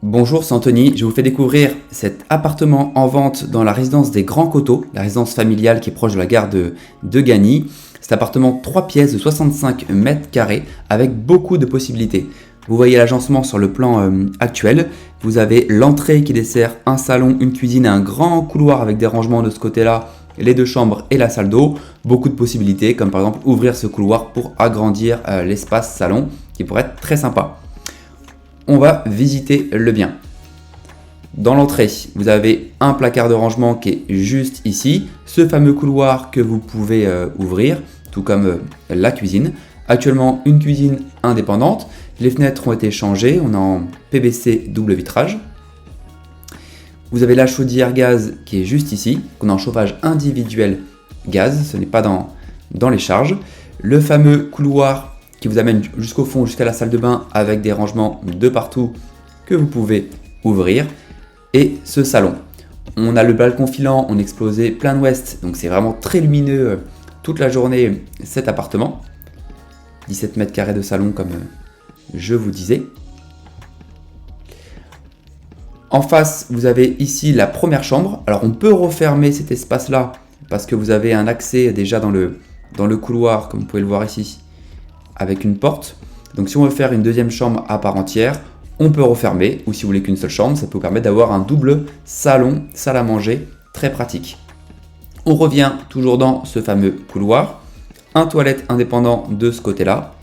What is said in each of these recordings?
Bonjour, c'est Anthony. Je vous fais découvrir cet appartement en vente dans la résidence des Grands Coteaux, la résidence familiale qui est proche de la gare de Gagny. Cet appartement 3 pièces de 65 mètres carrés avec beaucoup de possibilités. Vous voyez l'agencement sur le plan actuel. Vous avez l'entrée qui dessert un salon, une cuisine et un grand couloir avec des rangements de ce côté-là, les 2 chambres et la salle d'eau. Beaucoup de possibilités comme par exemple ouvrir ce couloir pour agrandir l'espace salon qui pourrait être très sympa. On va visiter le bien. Dans l'entrée, vous avez un placard de rangement qui est juste ici, ce fameux couloir que vous pouvez ouvrir, tout comme la cuisine. Actuellement, une cuisine indépendante. Les fenêtres ont été changées, on est en PVC double vitrage. Vous avez la chaudière gaz qui est juste ici, qu'on a en chauffage individuel gaz, ce n'est pas dans les charges. Le fameux couloir qui vous amène jusqu'au fond, jusqu'à la salle de bain avec des rangements de partout que vous pouvez ouvrir. Et ce salon. On a le balcon filant, on est exposé plein ouest, donc c'est vraiment très lumineux toute la journée cet appartement. 17 mètres carrés de salon comme je vous disais. En face, vous avez ici la première chambre. Alors on peut refermer cet espace-là parce que vous avez un accès déjà dans le couloir, comme vous pouvez le voir ici, avec une porte. Donc si on veut faire une deuxième chambre à part entière, on peut refermer, ou si vous voulez qu'une seule chambre, ça peut vous permettre d'avoir un double salon, salle à manger, très pratique. On revient toujours dans ce fameux couloir, un toilette indépendant de ce côté-là,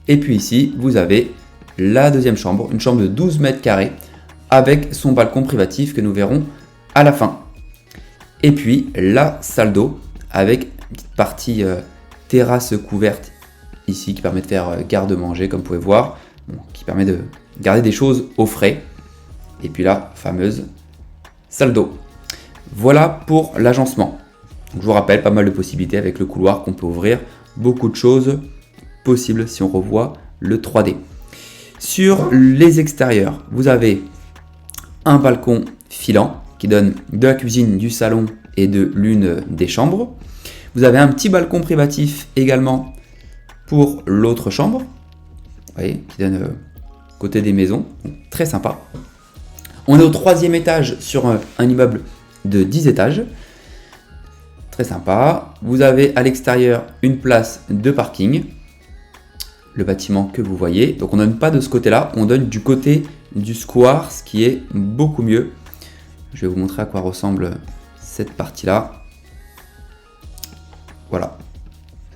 et puis ici, vous avez la deuxième chambre, une chambre de 12 mètres carrés, avec son balcon privatif que nous verrons à la fin. Et puis la salle d'eau, avec une petite partie terrasse couverte ici qui permet de faire garde-manger comme vous pouvez voir, qui permet de garder des choses au frais. Et puis la fameuse salle d'eau. Voilà pour l'agencement. Je vous rappelle, pas mal de possibilités avec le couloir qu'on peut ouvrir. Beaucoup de choses possibles si on revoit le 3D. Sur les extérieurs, vous avez un balcon filant qui donne de la cuisine, du salon et de l'une des chambres. Vous avez un petit balcon privatif également pour l'autre chambre, vous voyez, qui donne côté des maisons, donc très sympa. On est au 3e étage sur un immeuble de 10 étages, très sympa. Vous avez à l'extérieur une place de parking, le bâtiment que vous voyez. Donc on ne donne pas de ce côté-là, on donne du côté du square, ce qui est beaucoup mieux. Je vais vous montrer à quoi ressemble cette partie-là. Voilà,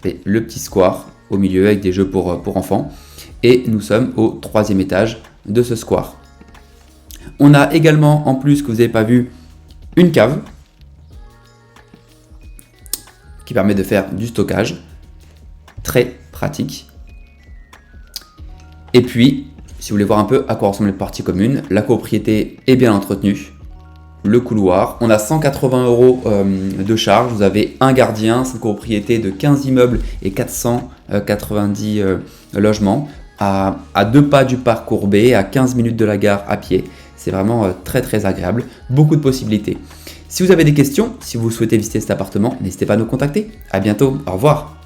et le petit square au milieu avec des jeux pour enfants. Et nous sommes au 3e étage de ce square. On a également, en plus que vous n'avez pas vu, une cave qui permet de faire du stockage. Très pratique. Et puis, si vous voulez voir un peu à quoi ressemble les parties communes, la copropriété est bien entretenue. Le couloir, on a 180 € de charge, vous avez un gardien, c'est une copropriété de 15 immeubles et 490 logements, à 2 pas du parc Courbet, à 15 minutes de la gare à pied. C'est vraiment très très agréable, beaucoup de possibilités. Si vous avez des questions, si vous souhaitez visiter cet appartement, n'hésitez pas à nous contacter. À bientôt, au revoir.